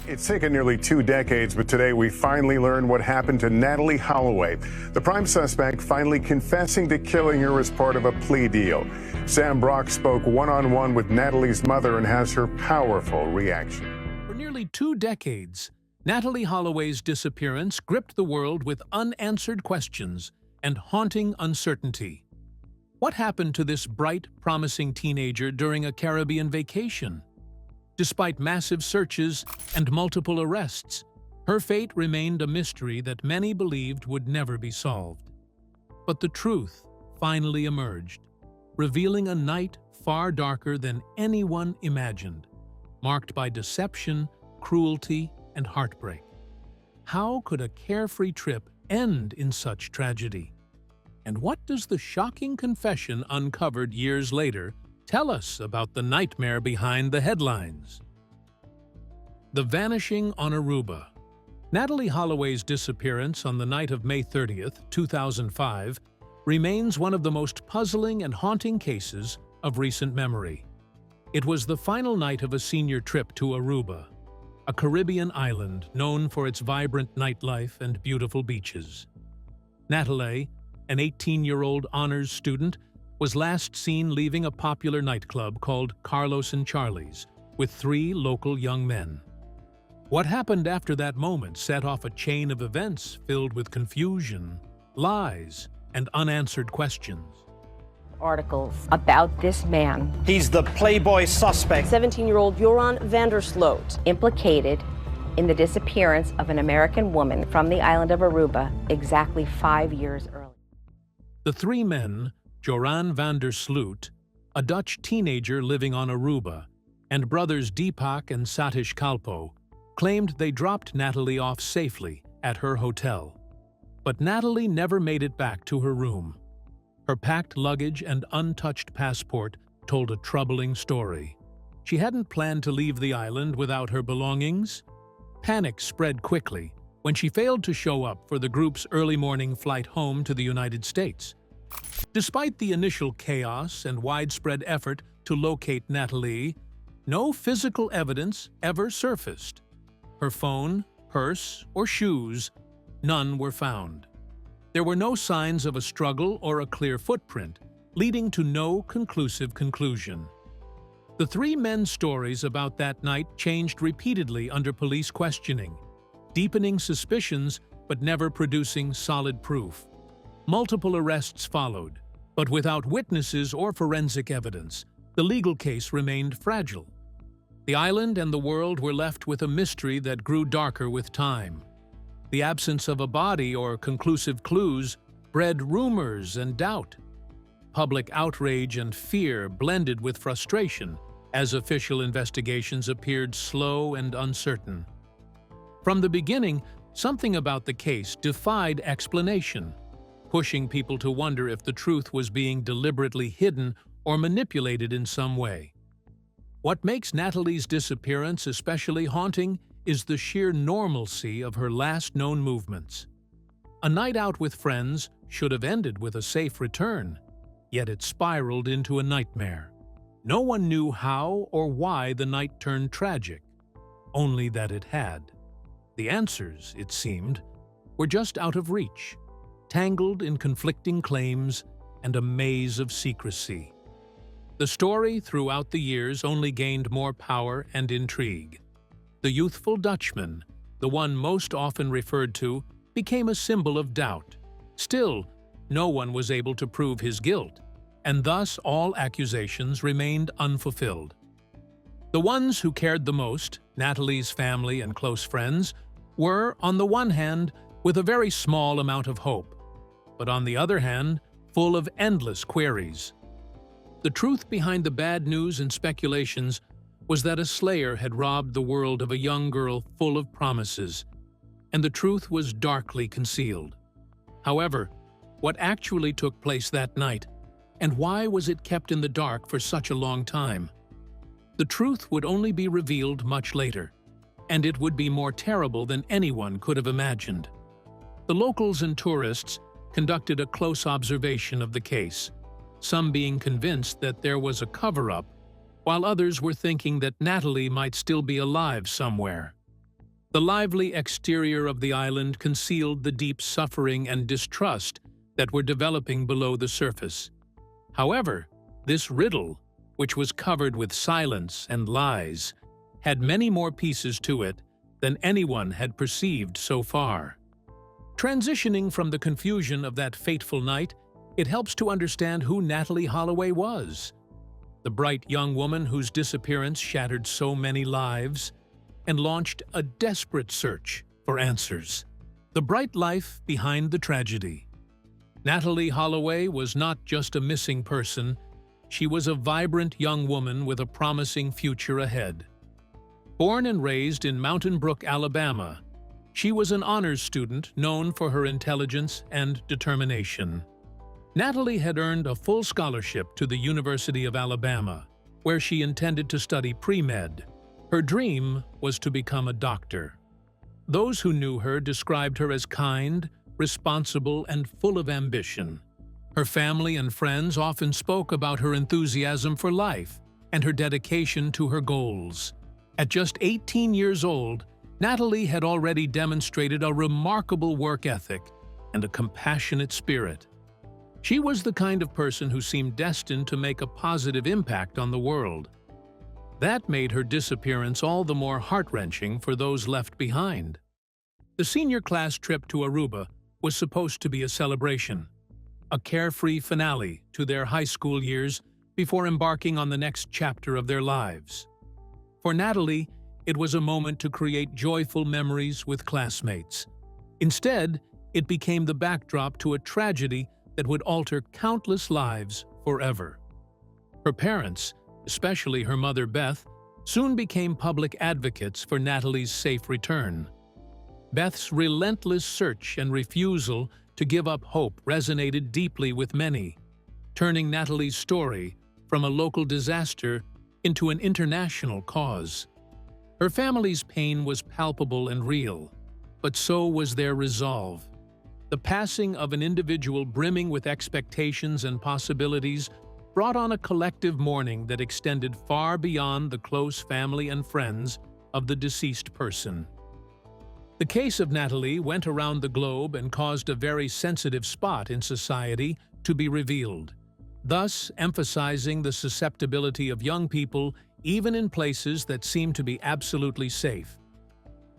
It's taken nearly 2 decades, but today we finally learned what happened to Natalee Holloway, the prime suspect finally confessing to killing her as part of a plea deal. Sam Brock spoke one-on-one with Natalee's mother and has her powerful reaction. For nearly 2 decades, Natalee Holloway's disappearance gripped the world with unanswered questions and haunting uncertainty. What happened to this bright, promising teenager during a Caribbean vacation? Despite massive searches and multiple arrests, her fate remained a mystery that many believed would never be solved. But the truth finally emerged, revealing a night far darker than anyone imagined, marked by deception, cruelty, and heartbreak. How could a carefree trip end in such tragedy? And what does the shocking confession uncovered years later tell us about the nightmare behind the headlines? The vanishing on Aruba. Natalee Holloway's disappearance on the night of May 30th, 2005, remains one of the most puzzling and haunting cases of recent memory. It was the final night of a senior trip to Aruba, a Caribbean island known for its vibrant nightlife and beautiful beaches. Natalee, an 18-year-old honors student, was last seen leaving a popular nightclub called Carlos and Charlie's with 3 local young men. What happened after that moment set off a chain of events filled with confusion, lies, and unanswered questions. Articles about this man. He's the Playboy suspect. 17-year-old Joran van der Sloot. Implicated in the disappearance of an American woman from the island of Aruba exactly 5 years earlier. The 3 men, Joran van der Sloot, a Dutch teenager living on Aruba, and brothers Deepak and Satish Kalpo, claimed they dropped Natalee off safely at her hotel. But Natalee never made it back to her room. Her packed luggage and untouched passport told a troubling story. She hadn't planned to leave the island without her belongings. Panic spread quickly when she failed to show up for the group's early morning flight home to the United States. Despite the initial chaos and widespread effort to locate Natalee, no physical evidence ever surfaced. Her phone, purse, or shoes, none were found. There were no signs of a struggle or a clear footprint, leading to no conclusive conclusion. The 3 men's stories about that night changed repeatedly under police questioning, deepening suspicions but never producing solid proof. Multiple arrests followed, but without witnesses or forensic evidence, the legal case remained fragile. The island and the world were left with a mystery that grew darker with time. The absence of a body or conclusive clues bred rumors and doubt. Public outrage and fear blended with frustration as official investigations appeared slow and uncertain. From the beginning, something about the case defied explanation, pushing people to wonder if the truth was being deliberately hidden or manipulated in some way. What makes Natalee's disappearance especially haunting is the sheer normalcy of her last known movements. A night out with friends should have ended with a safe return, yet it spiraled into a nightmare. No one knew how or why the night turned tragic, only that it had. The answers, it seemed, were just out of reach, tangled in conflicting claims and a maze of secrecy. The story, throughout the years, only gained more power and intrigue. The youthful Dutchman, the one most often referred to, became a symbol of doubt. Still, no one was able to prove his guilt, and thus all accusations remained unfulfilled. The ones who cared the most, Natalee's family and close friends, were, on the one hand, with a very small amount of hope, but on the other hand, full of endless queries. The truth behind the bad news and speculations was that a slayer had robbed the world of a young girl full of promises, and the truth was darkly concealed. However, what actually took place that night, and why was it kept in the dark for such a long time? The truth would only be revealed much later, and it would be more terrible than anyone could have imagined. The locals and tourists conducted a close observation of the case, some being convinced that there was a cover-up, while others were thinking that Natalee might still be alive somewhere. The lively exterior of the island concealed the deep suffering and distrust that were developing below the surface. However, this riddle, which was covered with silence and lies, had many more pieces to it than anyone had perceived so far. Transitioning from the confusion of that fateful night, it helps to understand who Natalee Holloway was. The bright young woman whose disappearance shattered so many lives and launched a desperate search for answers. The bright life behind the tragedy. Natalee Holloway was not just a missing person, she was a vibrant young woman with a promising future ahead. Born and raised in Mountain Brook, Alabama, she was an honors student known for her intelligence and determination. Natalee had earned a full scholarship to the University of Alabama, where she intended to study pre-med. Her dream was to become a doctor. Those who knew her described her as kind, responsible, and full of ambition. Her family and friends often spoke about her enthusiasm for life and her dedication to her goals. At just 18 years old, Natalee had already demonstrated a remarkable work ethic and a compassionate spirit. She was the kind of person who seemed destined to make a positive impact on the world. That made her disappearance all the more heart-wrenching for those left behind. The senior class trip to Aruba was supposed to be a celebration, a carefree finale to their high school years before embarking on the next chapter of their lives. For Natalee, it was a moment to create joyful memories with classmates. Instead, it became the backdrop to a tragedy that would alter countless lives forever. Her parents, especially her mother Beth, soon became public advocates for Natalee's safe return. Beth's relentless search and refusal to give up hope resonated deeply with many, turning Natalee's story from a local disaster into an international cause. Her family's pain was palpable and real, but so was their resolve. The passing of an individual brimming with expectations and possibilities brought on a collective mourning that extended far beyond the close family and friends of the deceased person. The case of Natalee went around the globe and caused a very sensitive spot in society to be revealed, thus emphasizing the susceptibility of young people even in places that seem to be absolutely safe.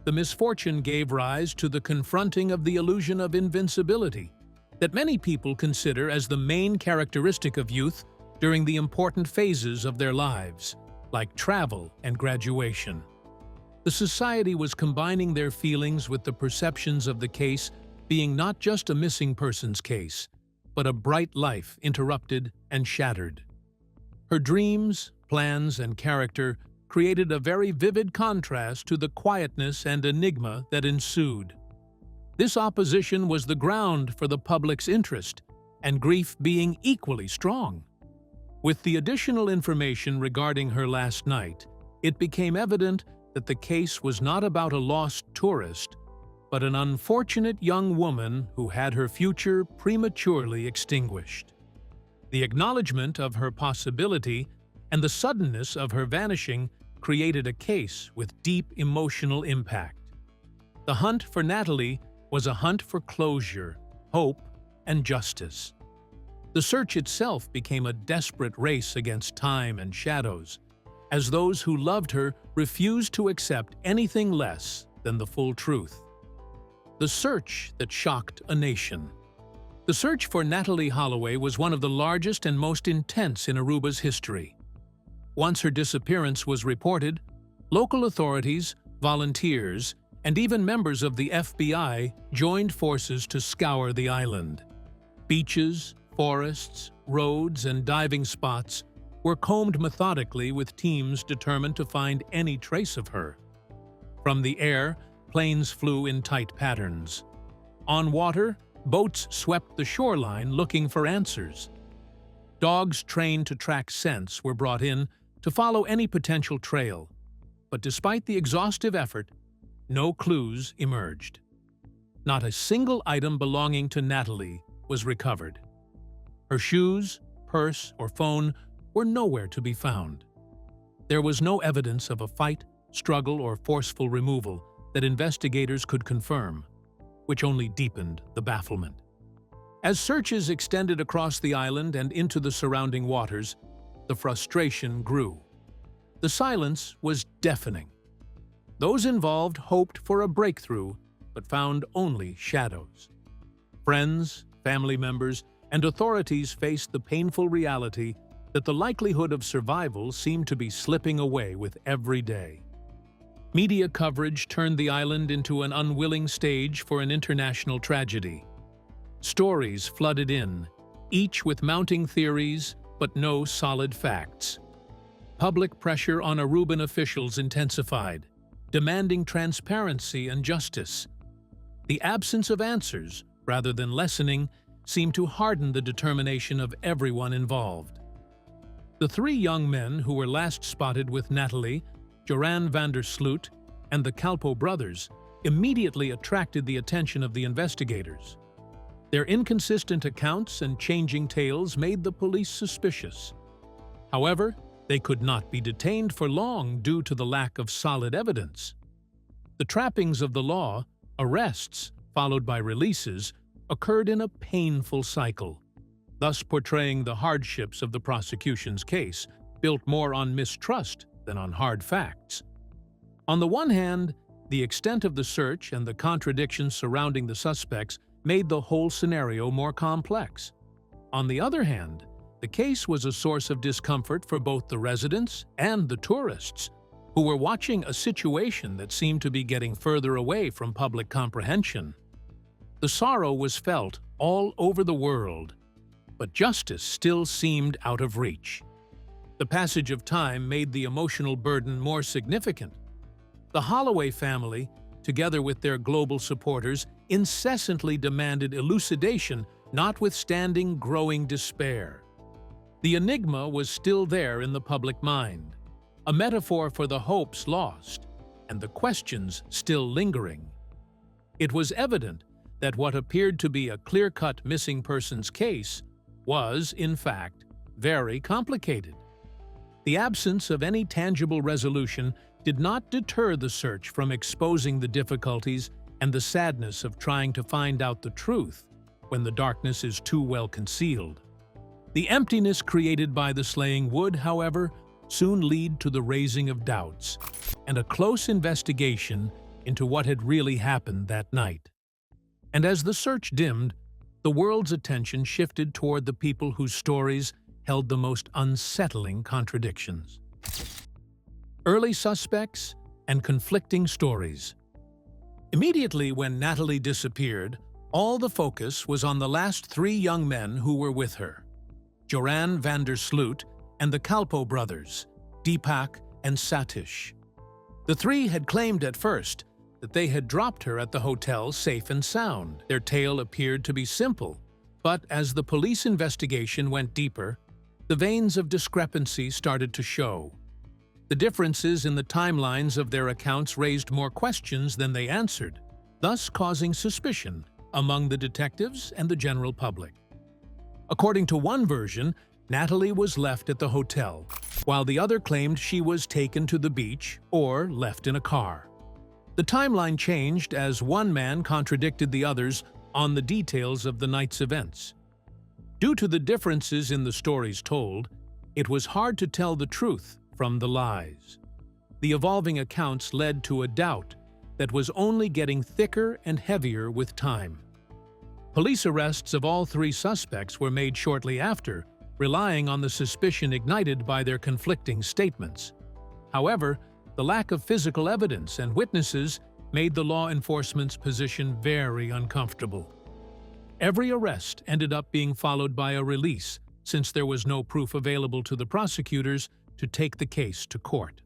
The misfortune gave rise to the confronting of the illusion of invincibility that many people consider as the main characteristic of youth during the important phases of their lives, like travel and graduation. The society was combining their feelings with the perceptions of the case being not just a missing person's case, but a bright life interrupted and shattered. Her dreams, plans, and character created a very vivid contrast to the quietness and enigma that ensued. This opposition was the ground for the public's interest, and grief being equally strong. With the additional information regarding her last night, it became evident that the case was not about a lost tourist, but an unfortunate young woman who had her future prematurely extinguished. The acknowledgement of her possibility and the suddenness of her vanishing created a case with deep emotional impact. The hunt for Natalee was a hunt for closure, hope, and justice. The search itself became a desperate race against time and shadows, as those who loved her refused to accept anything less than the full truth. The search that shocked a nation. The search for Natalee Holloway was one of the largest and most intense in Aruba's history. Once her disappearance was reported, local authorities, volunteers, and even members of the FBI joined forces to scour the island. Beaches, forests, roads, and diving spots were combed methodically with teams determined to find any trace of her. From the air, planes flew in tight patterns. On water, boats swept the shoreline looking for answers. Dogs trained to track scents were brought in to follow any potential trail, but despite the exhaustive effort, no clues emerged. Not a single item belonging to Natalee was recovered. Her shoes, purse, or phone were nowhere to be found. There was no evidence of a fight, struggle, or forceful removal that investigators could confirm, which only deepened the bafflement. As searches extended across the island and into the surrounding waters, the frustration grew. The silence was deafening. Those involved hoped for a breakthrough, but found only shadows. Friends, family members, and authorities faced the painful reality that the likelihood of survival seemed to be slipping away with every day. Media coverage turned the island into an unwilling stage for an international tragedy. Stories flooded in, each with mounting theories but no solid facts. Public pressure on Aruban officials intensified, demanding transparency and justice. The absence of answers, rather than lessening, seemed to harden the determination of everyone involved. The three young men who were last spotted with Natalee, Joran van der Sloot, and the Kalpoe brothers immediately attracted the attention of the investigators. Their inconsistent accounts and changing tales made the police suspicious. However, they could not be detained for long due to the lack of solid evidence. The trappings of the law, arrests, followed by releases, occurred in a painful cycle, thus portraying the hardships of the prosecution's case, built more on mistrust than on hard facts. On the one hand, the extent of the search and the contradictions surrounding the suspects made the whole scenario more complex. On the other hand, the case was a source of discomfort for both the residents and the tourists, who were watching a situation that seemed to be getting further away from public comprehension. The sorrow was felt all over the world, but justice still seemed out of reach. The passage of time made the emotional burden more significant. The Holloway family, together with their global supporters, incessantly demanded elucidation, notwithstanding growing despair. The enigma was still there in the public mind, a metaphor for the hopes lost and the questions still lingering. It was evident that what appeared to be a clear-cut missing persons case was, in fact, very complicated. The absence of any tangible resolution did not deter the search from exposing the difficulties and the sadness of trying to find out the truth when the darkness is too well concealed. The emptiness created by the slaying would, however, soon lead to the raising of doubts and a close investigation into what had really happened that night. And as the search dimmed, the world's attention shifted toward the people whose stories held the most unsettling contradictions. Early suspects and conflicting stories. Immediately when Natalee disappeared, all the focus was on the last three young men who were with her: Joran van der Sloot and the Kalpoe brothers, Deepak and Satish. The three had claimed at first that they had dropped her at the hotel safe and sound. Their tale appeared to be simple, but as the police investigation went deeper, the veins of discrepancy started to show. The differences in the timelines of their accounts raised more questions than they answered, thus causing suspicion among the detectives and the general public. According to one version, Natalee was left at the hotel, while the other claimed she was taken to the beach or left in a car. The timeline changed as one man contradicted the others on the details of the night's events. Due to the differences in the stories told, it was hard to tell the truth from the lies. The evolving accounts led to a doubt that was only getting thicker and heavier with time. Police arrests of all three suspects were made shortly after, relying on the suspicion ignited by their conflicting statements. However, the lack of physical evidence and witnesses made the law enforcement's position very uncomfortable. Every arrest ended up being followed by a release, since there was no proof available to the prosecutors to take the case to court.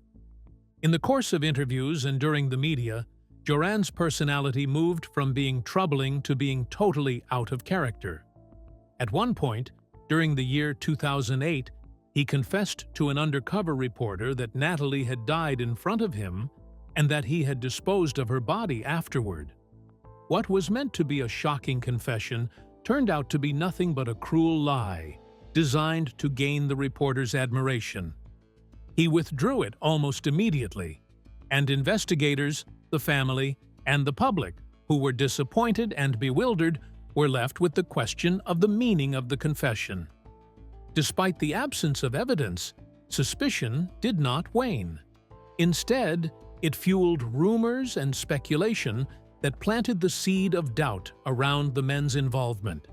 In the course of interviews and during the media, Joran's personality moved from being troubling to being totally out of character. At one point, during the year 2008, he confessed to an undercover reporter that Natalee had died in front of him and that he had disposed of her body afterward. What was meant to be a shocking confession turned out to be nothing but a cruel lie, designed to gain the reporter's admiration. He withdrew it almost immediately, and investigators, the family, and the public, who were disappointed and bewildered, were left with the question of the meaning of the confession. Despite the absence of evidence, suspicion did not wane. Instead, it fueled rumors and speculation that planted the seed of doubt around the men's involvement.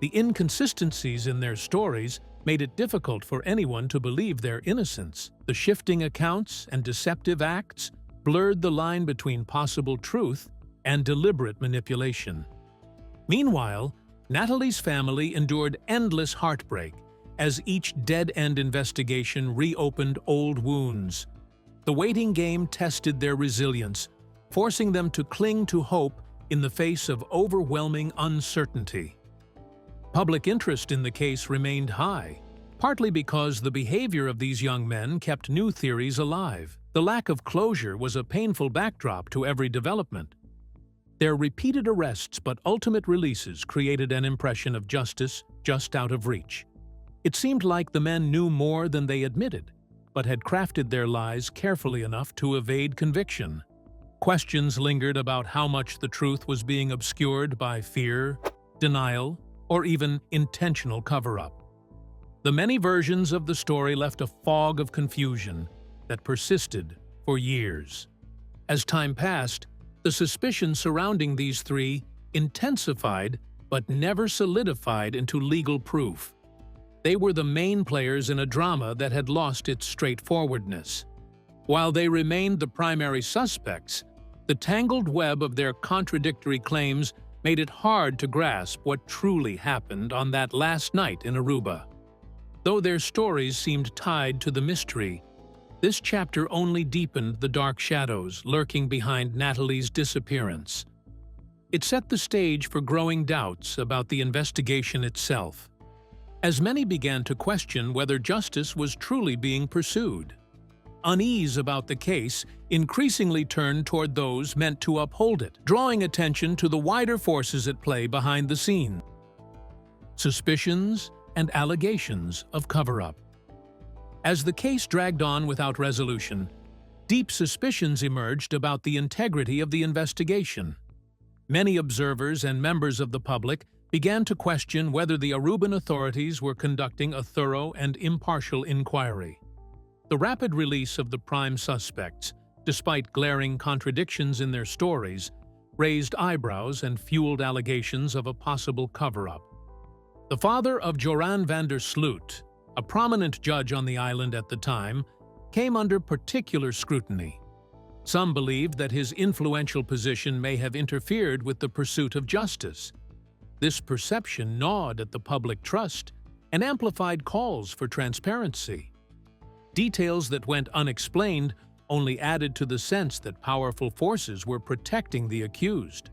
The inconsistencies in their stories made it difficult for anyone to believe their innocence. The shifting accounts and deceptive acts blurred the line between possible truth and deliberate manipulation. Meanwhile, Natalee's family endured endless heartbreak as each dead-end investigation reopened old wounds. The waiting game tested their resilience, forcing them to cling to hope in the face of overwhelming uncertainty. Public interest in the case remained high, partly because the behavior of these young men kept new theories alive. The lack of closure was a painful backdrop to every development. Their repeated arrests but ultimate releases created an impression of justice just out of reach. It seemed like the men knew more than they admitted, but had crafted their lies carefully enough to evade conviction. Questions lingered about how much the truth was being obscured by fear, denial, or even intentional cover-up. The many versions of the story left a fog of confusion that persisted for years. As time passed, the suspicion surrounding these three intensified but never solidified into legal proof. They were the main players in a drama that had lost its straightforwardness. While they remained the primary suspects, the tangled web of their contradictory claims made it hard to grasp what truly happened on that last night in Aruba. Though their stories seemed tied to the mystery, this chapter only deepened the dark shadows lurking behind Natalee's disappearance. It set the stage for growing doubts about the investigation itself, as many began to question whether justice was truly being pursued. Unease about the case increasingly turned toward those meant to uphold it, drawing attention to the wider forces at play behind the scene. Suspicions and allegations of cover-up. As the case dragged on without resolution, deep suspicions emerged about the integrity of the investigation. Many observers and members of the public began to question whether the Aruban authorities were conducting a thorough and impartial inquiry. The rapid release of the prime suspects, despite glaring contradictions in their stories, raised eyebrows and fueled allegations of a possible cover-up. The father of Joran van der Sloot, a prominent judge on the island at the time, came under particular scrutiny. Some believed that his influential position may have interfered with the pursuit of justice. This perception gnawed at the public trust and amplified calls for transparency. Details that went unexplained only added to the sense that powerful forces were protecting the accused.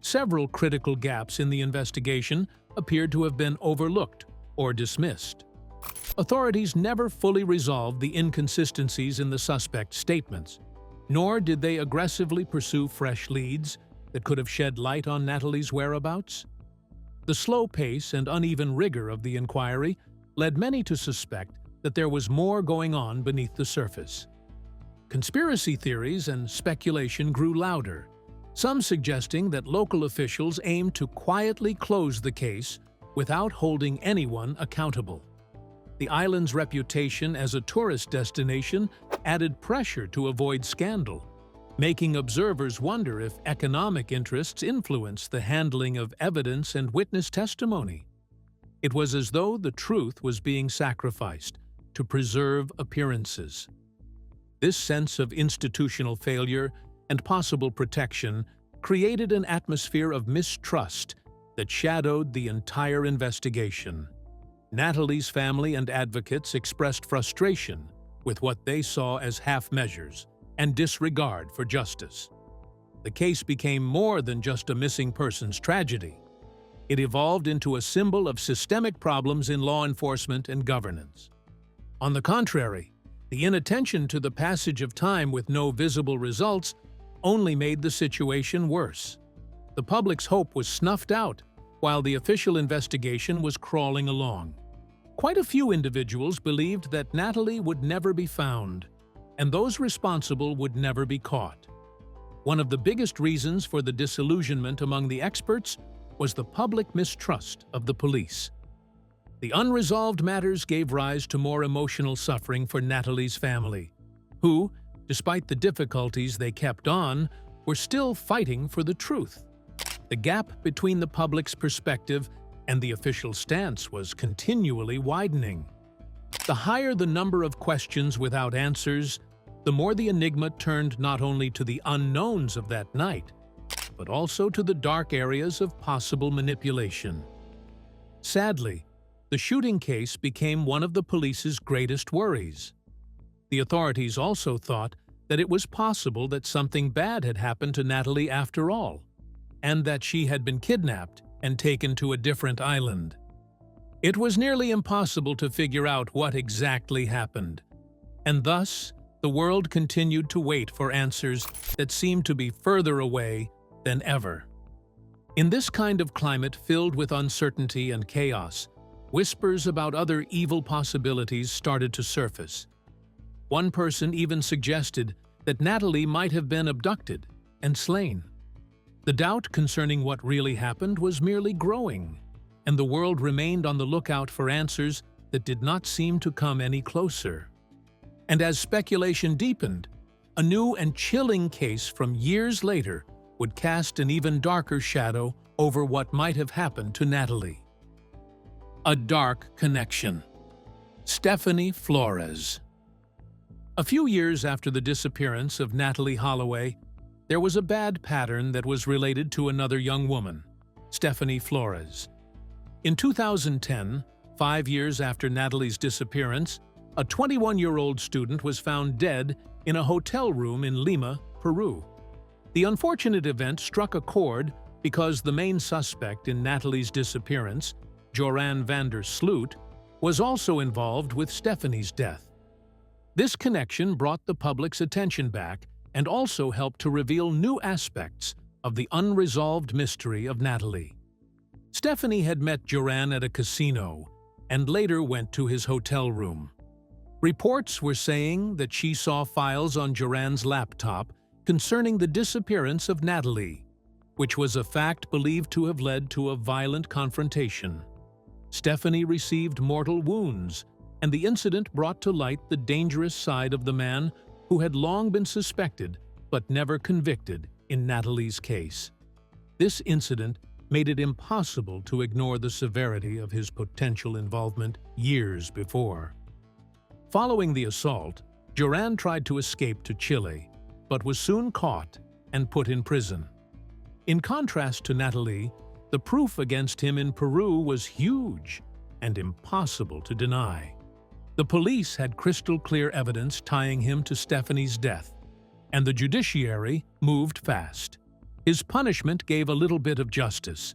Several critical gaps in the investigation appeared to have been overlooked or dismissed. Authorities never fully resolved the inconsistencies in the suspect's statements, nor did they aggressively pursue fresh leads that could have shed light on Natalee's whereabouts. The slow pace and uneven rigor of the inquiry led many to suspect that there was more going on beneath the surface. Conspiracy theories and speculation grew louder, some suggesting that local officials aimed to quietly close the case without holding anyone accountable. The island's reputation as a tourist destination added pressure to avoid scandal, making observers wonder if economic interests influenced the handling of evidence and witness testimony. It was as though the truth was being sacrificed to preserve appearances. This sense of institutional failure and possible protection created an atmosphere of mistrust that shadowed the entire investigation. Natalee's family and advocates expressed frustration with what they saw as half-measures and disregard for justice. The case became more than just a missing persons tragedy. It evolved into a symbol of systemic problems in law enforcement and governance. On the contrary, the inattention to the passage of time with no visible results only made the situation worse. The public's hope was snuffed out while the official investigation was crawling along. Quite a few individuals believed that Natalee would never be found, and those responsible would never be caught. One of the biggest reasons for the disillusionment among the experts was the public mistrust of the police. The unresolved matters gave rise to more emotional suffering for Natalee's family, who, despite the difficulties they kept on, were still fighting for the truth. The gap between the public's perspective and the official stance was continually widening. The higher the number of questions without answers, the more the enigma turned not only to the unknowns of that night, but also to the dark areas of possible manipulation. Sadly, the shooting case became one of the police's greatest worries. The authorities also thought that it was possible that something bad had happened to Natalee after all, and that she had been kidnapped and taken to a different island. It was nearly impossible to figure out what exactly happened, and thus the world continued to wait for answers that seemed to be further away than ever. In this kind of climate filled with uncertainty and chaos, whispers about other evil possibilities started to surface. One person even suggested that Natalee might have been abducted and slain. The doubt concerning what really happened was merely growing, and the world remained on the lookout for answers that did not seem to come any closer. And as speculation deepened, a new and chilling case from years later would cast an even darker shadow over what might have happened to Natalee. A dark connection. Stephanie Flores. A few years after the disappearance of Natalee Holloway, there was a bad pattern that was related to another young woman, Stephanie Flores. In 2010, 5 years after Natalee's disappearance, a 21-year-old student was found dead in a hotel room in Lima, Peru. The unfortunate event struck a chord because the main suspect in Natalee's disappearance, Joran van der Sloot, was also involved with Stephanie's death. This connection brought the public's attention back and also helped to reveal new aspects of the unresolved mystery of Natalee. Stephanie had met Joran at a casino and later went to his hotel room. Reports were saying that she saw files on Joran's laptop concerning the disappearance of Natalee, which was a fact believed to have led to a violent confrontation. Stephanie received mortal wounds, and the incident brought to light the dangerous side of the man who had long been suspected but never convicted in Natalee's case. This incident made it impossible to ignore the severity of his potential involvement years before. Following the assault, Joran tried to escape to Chile, but was soon caught and put in prison. In contrast to Natalee, the proof against him in Peru was huge and impossible to deny. The police had crystal-clear evidence tying him to Stephanie's death, and the judiciary moved fast. His punishment gave a little bit of justice,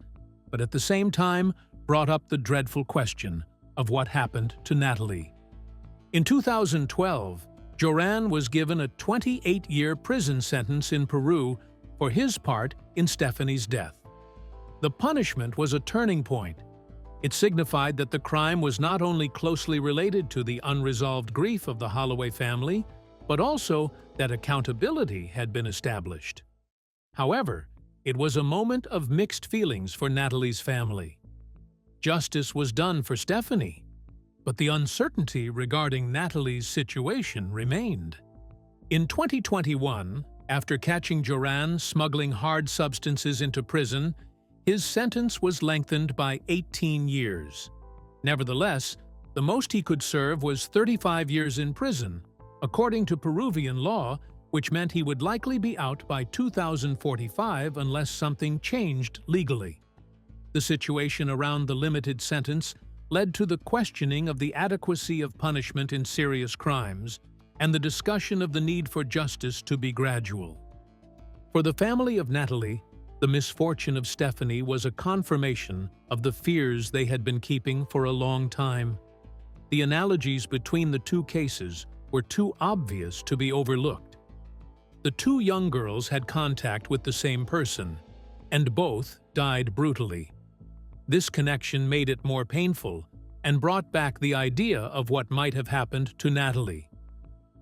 but at the same time brought up the dreadful question of what happened to Natalee. In 2012, Joran was given a 28-year prison sentence in Peru for his part in Stephanie's death. The punishment was a turning point. It signified that the crime was not only closely related to the unresolved grief of the Holloway family, but also that accountability had been established. However, it was a moment of mixed feelings for Natalee's family. Justice was done for Stephanie, but the uncertainty regarding Natalee's situation remained. In 2021, after catching Joran smuggling hard substances into prison, his sentence was lengthened by 18 years. Nevertheless, the most he could serve was 35 years in prison, according to Peruvian law, which meant he would likely be out by 2045 unless something changed legally. The situation around the limited sentence led to the questioning of the adequacy of punishment in serious crimes and the discussion of the need for justice to be gradual. For the family of Natalee, the misfortune of Stephanie was a confirmation of the fears they had been keeping for a long time. The analogies between the two cases were too obvious to be overlooked. The two young girls had contact with the same person, and both died brutally. This connection made it more painful and brought back the idea of what might have happened to Natalee.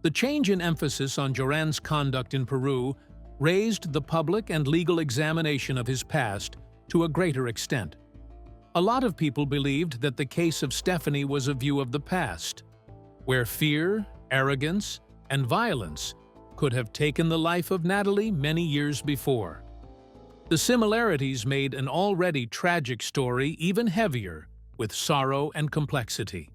The change in emphasis on Joran's conduct in Peru raised the public and legal examination of his past to a greater extent. A lot of people believed that the case of Stephanie was a view of the past, where fear, arrogance, and violence could have taken the life of Natalee many years before. The similarities made an already tragic story even heavier, with sorrow and complexity.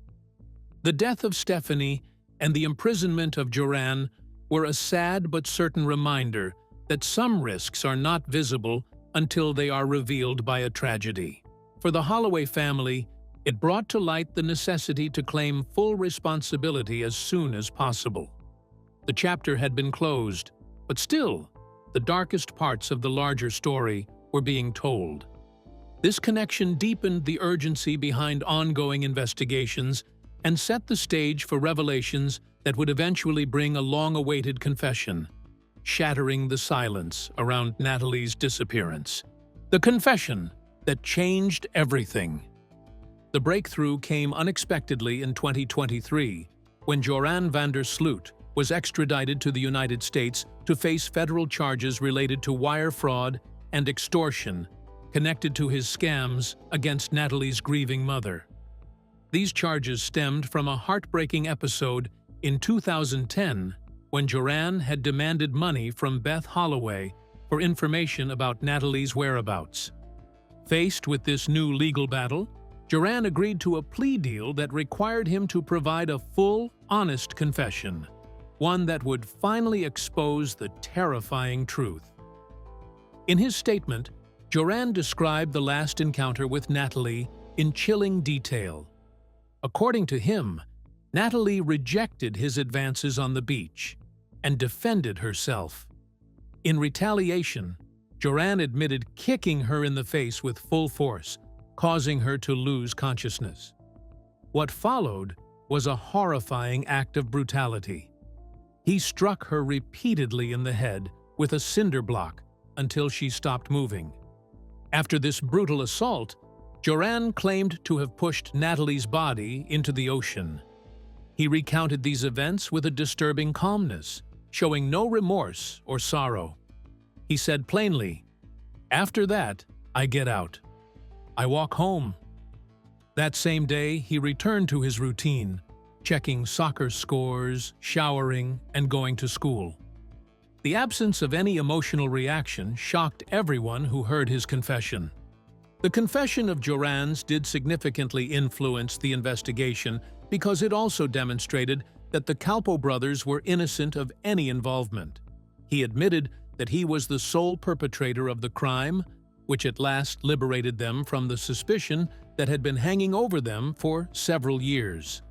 The death of Stephanie and the imprisonment of Joran were a sad but certain reminder that some risks are not visible until they are revealed by a tragedy. For the Holloway family, it brought to light the necessity to claim full responsibility as soon as possible. The chapter had been closed, but still, the darkest parts of the larger story were being told. This connection deepened the urgency behind ongoing investigations and set the stage for revelations that would eventually bring a long-awaited confession, shattering the silence around Natalee's disappearance. The confession that changed everything. The breakthrough came unexpectedly in 2023, when Joran van der Sloot was extradited to the United States to face federal charges related to wire fraud and extortion connected to his scams against Natalee's grieving mother. These charges stemmed from a heartbreaking episode in 2010 when Joran had demanded money from Beth Holloway for information about Natalee's whereabouts. Faced with this new legal battle, Joran agreed to a plea deal that required him to provide a full, honest confession, one that would finally expose the terrifying truth. In his statement, Joran described the last encounter with Natalee in chilling detail. According to him, Natalee rejected his advances on the beach and defended herself. In retaliation, Joran admitted kicking her in the face with full force, causing her to lose consciousness. What followed was a horrifying act of brutality. He struck her repeatedly in the head with a cinder block until she stopped moving. After this brutal assault, Joran claimed to have pushed Natalee's body into the ocean. He recounted these events with a disturbing calmness, showing no remorse or sorrow. He said plainly, "After that, I get out. I walk home." That same day, he returned to his routine, checking soccer scores, showering, and going to school. The absence of any emotional reaction shocked everyone who heard his confession. The confession of Joran's did significantly influence the investigation because it also demonstrated that the Calpo brothers were innocent of any involvement. He admitted that he was the sole perpetrator of the crime, which at last liberated them from the suspicion that had been hanging over them for several years.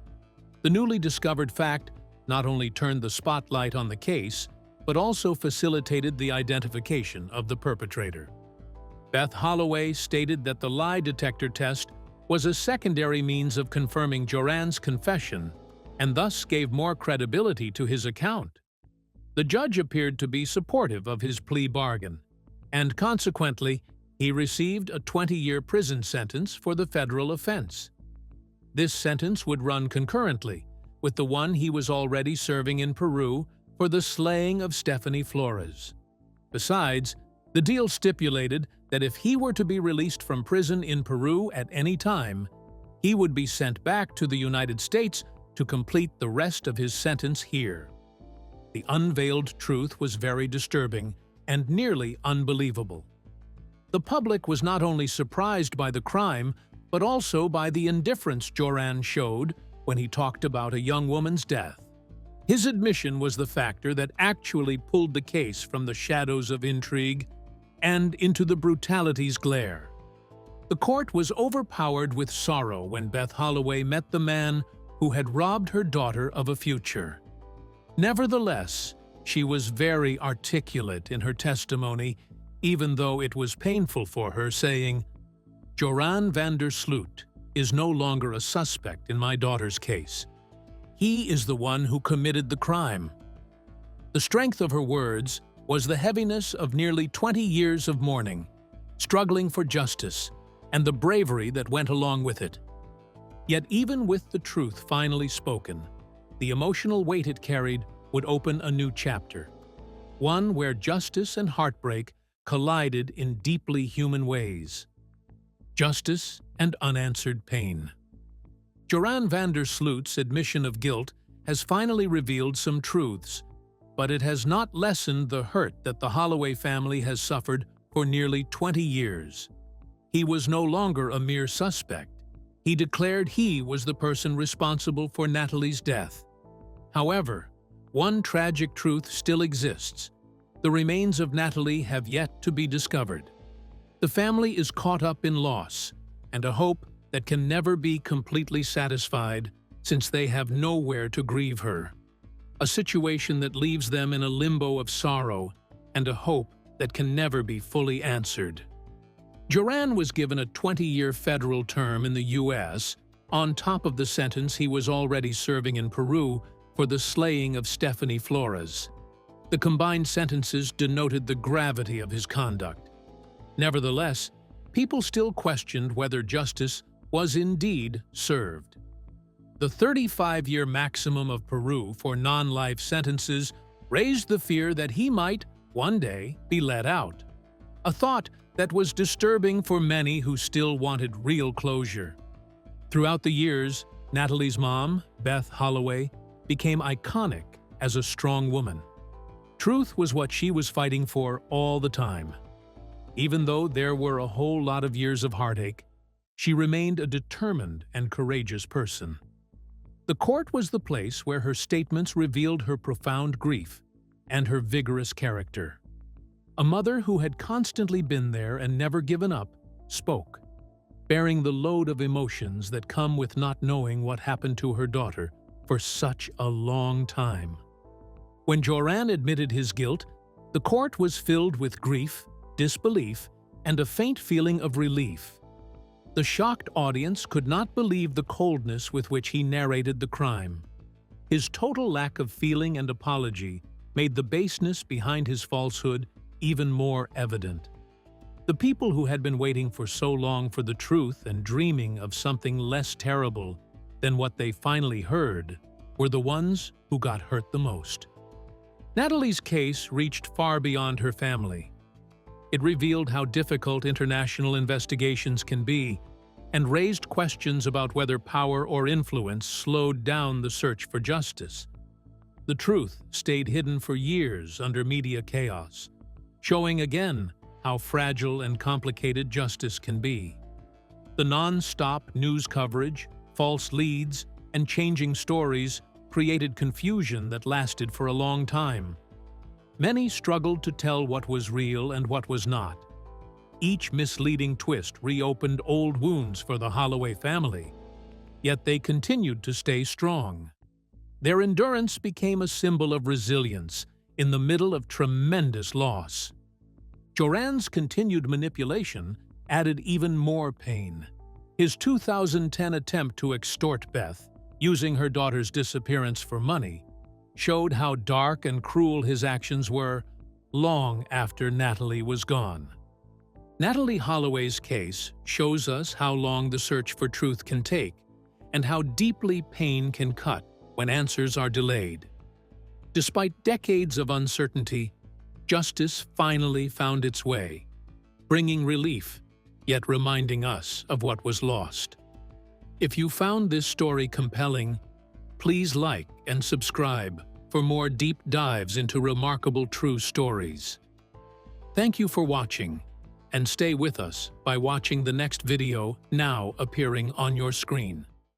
The newly discovered fact not only turned the spotlight on the case, but also facilitated the identification of the perpetrator. Beth Holloway stated that the lie detector test was a secondary means of confirming Joran's confession and thus gave more credibility to his account. The judge appeared to be supportive of his plea bargain, and consequently, he received a 20-year prison sentence for the federal offense. This sentence would run concurrently with the one he was already serving in Peru for the slaying of Stephanie Flores. Besides, the deal stipulated that if he were to be released from prison in Peru at any time, he would be sent back to the United States to complete the rest of his sentence here. The unveiled truth was very disturbing and nearly unbelievable. The public was not only surprised by the crime, but also by the indifference Joran showed when he talked about a young woman's death. His admission was the factor that actually pulled the case from the shadows of intrigue and into the brutality's glare. The court was overpowered with sorrow when Beth Holloway met the man who had robbed her daughter of a future. Nevertheless, she was very articulate in her testimony, even though it was painful for her, saying, "Joran van der Sloot is no longer a suspect in my daughter's case. He is the one who committed the crime." The strength of her words was the heaviness of nearly 20 years of mourning, struggling for justice, and the bravery that went along with it. Yet even with the truth finally spoken, the emotional weight it carried would open a new chapter. one where justice and heartbreak collided in deeply human ways. Justice and unanswered pain. Joran van der Sloot's admission of guilt has finally revealed some truths, but it has not lessened the hurt that the Holloway family has suffered for nearly 20 years. He was no longer a mere suspect. He declared he was the person responsible for Natalee's death. However, one tragic truth still exists. The remains of Natalee have yet to be discovered. The family is caught up in loss and a hope that can never be completely satisfied since they have nowhere to grieve her. A situation that leaves them in a limbo of sorrow and a hope that can never be fully answered. Joran was given a 20-year federal term in the U.S. on top of the sentence he was already serving in Peru for the slaying of Stephanie Flores. The combined sentences denoted the gravity of his conduct. Nevertheless, people still questioned whether justice was indeed served. The 35-year maximum of Peru for non-life sentences raised the fear that he might, one day, be let out. A thought that was disturbing for many who still wanted real closure. Throughout the years, Natalee's mom, Beth Holloway, became iconic as a strong woman. Truth was what she was fighting for all the time. Even though there were a whole lot of years of heartache, she remained a determined and courageous person. The court was the place where her statements revealed her profound grief and her vigorous character. A mother who had constantly been there and never given up spoke, bearing the load of emotions that come with not knowing what happened to her daughter for such a long time. When Joran admitted his guilt, the court was filled with grief, disbelief, and a faint feeling of relief. The shocked audience could not believe the coldness with which he narrated the crime. His total lack of feeling and apology made the baseness behind his falsehood even more evident. The people who had been waiting for so long for the truth and dreaming of something less terrible than what they finally heard were the ones who got hurt the most. Natalee's case reached far beyond her family. It revealed how difficult international investigations can be and raised questions about whether power or influence slowed down the search for justice. The truth stayed hidden for years under media chaos, showing again how fragile and complicated justice can be. The non-stop news coverage, false leads, and changing stories created confusion that lasted for a long time. Many struggled to tell what was real and what was not. Each misleading twist reopened old wounds for the Holloway family, yet they continued to stay strong. Their endurance became a symbol of resilience in the middle of tremendous loss. Joran's continued manipulation added even more pain. His 2010 attempt to extort Beth, using her daughter's disappearance for money, showed how dark and cruel his actions were long after Natalee was gone. Natalee Holloway's case shows us how long the search for truth can take and how deeply pain can cut when answers are delayed. Despite decades of uncertainty, justice finally found its way, bringing relief, yet reminding us of what was lost. If you found this story compelling, please like and subscribe for more deep dives into remarkable true stories. Thank you for watching, and stay with us by watching the next video now appearing on your screen.